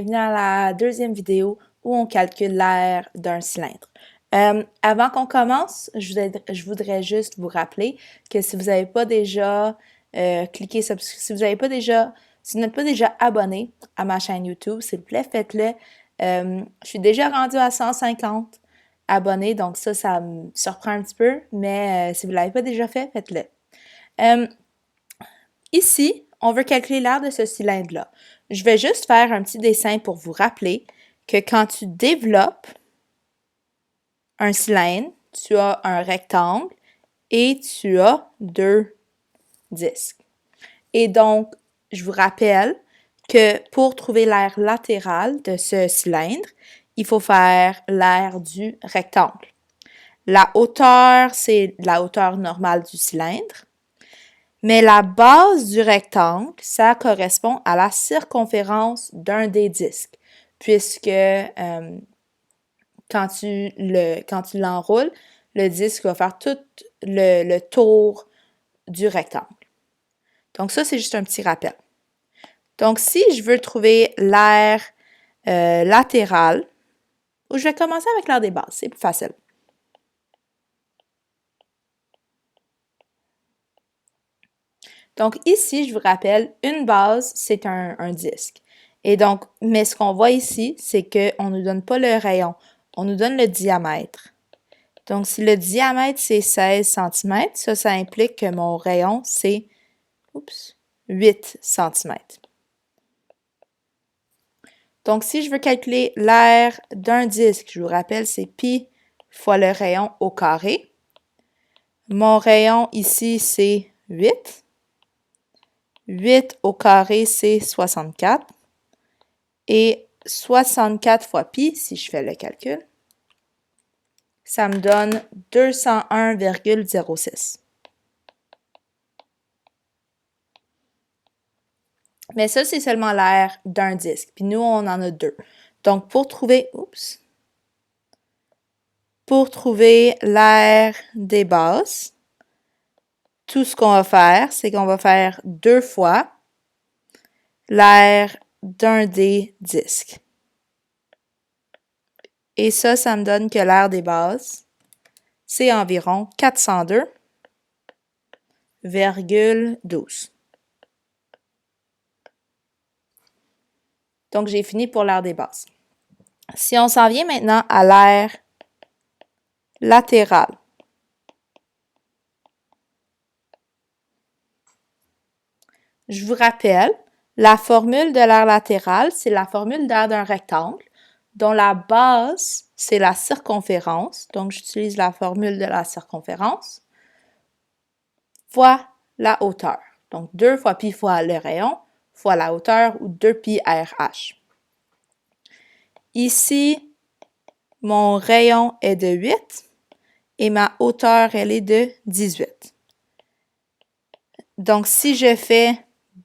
Bienvenue à la deuxième vidéo où on calcule l'air d'un cylindre. Avant qu'on commence, je voudrais juste vous rappeler que si vous n'avez pas déjà si vous n'êtes pas déjà abonné à ma chaîne YouTube, s'il vous plaît, faites-le. Je suis déjà rendue à 150 abonnés, donc ça me surprend un petit peu, mais si vous ne l'avez pas déjà fait, faites-le. Ici, on veut calculer l'air de ce cylindre-là. Je vais juste faire un petit dessin pour vous rappeler que quand tu développes un cylindre, tu as un rectangle et tu as deux disques. Et donc, je vous rappelle que pour trouver l'aire latéral de ce cylindre, il faut faire l'aire du rectangle. La hauteur, c'est la hauteur normale du cylindre. Mais la base du rectangle, ça correspond à la circonférence d'un des disques, puisque quand tu l'enroules, le disque va faire tout le tour du rectangle. Donc ça, c'est juste un petit rappel. Donc si je veux trouver l'aire latéral, je vais commencer avec l'aire des bases, c'est plus facile. Donc ici, je vous rappelle, une base, c'est un disque. Et donc, mais ce qu'on voit ici, c'est qu'on ne nous donne pas le rayon, on nous donne le diamètre. Donc, si le diamètre, c'est 16 cm, ça implique que mon rayon, c'est 8 cm. Donc, si je veux calculer l'aire d'un disque, je vous rappelle, c'est pi fois le rayon au carré. Mon rayon ici, c'est 8. 8 au carré, c'est 64. Et 64 fois pi, si je fais le calcul, ça me donne 201,06. Mais ça, c'est seulement l'aire d'un disque. Puis nous, on en a deux. Donc, pour trouver l'aire des bases, tout ce qu'on va faire, c'est qu'on va faire 2 fois l'aire d'un des disques. Et ça me donne que l'aire des bases, c'est environ 402,12. Donc, j'ai fini pour l'aire des bases. Si on s'en vient maintenant à l'aire latérale, je vous rappelle, la formule de l'aire latérale, c'est la formule d'aire d'un rectangle dont la base, c'est la circonférence. Donc, j'utilise la formule de la circonférence fois la hauteur. Donc, 2 fois pi fois le rayon fois la hauteur ou 2 pi RH. Ici, mon rayon est de 8 et ma hauteur, elle est de 18. Donc, si je fais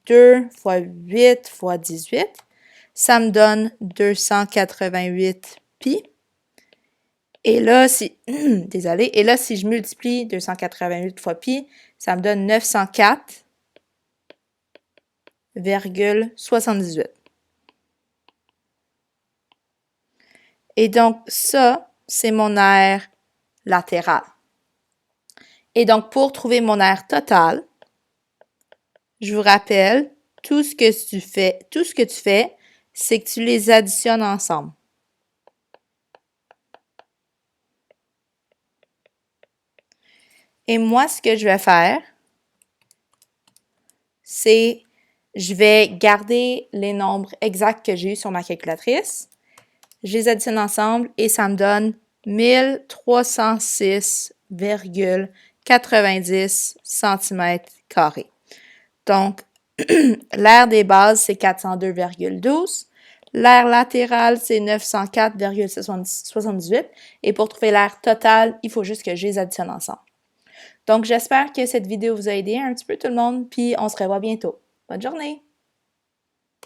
2 fois 8 fois 18, ça me donne 288 pi. Et là, désolé, et là, si je multiplie 288 fois pi, ça me donne 904,78. Et donc, ça, c'est mon aire latérale. Et donc, pour trouver mon aire totale, je vous rappelle, tout ce que tu fais, c'est que tu les additionnes ensemble. Et moi, ce que je vais faire, c'est je vais garder les nombres exacts que j'ai eu sur ma calculatrice. Je les additionne ensemble et ça me donne 1306,90 cm². Donc, l'aire des bases, c'est 402,12. L'aire latérale, c'est 904,78. Et pour trouver l'aire totale, il faut juste que je les additionne ensemble. Donc, j'espère que cette vidéo vous a aidé un petit peu tout le monde, puis on se revoit bientôt. Bonne journée!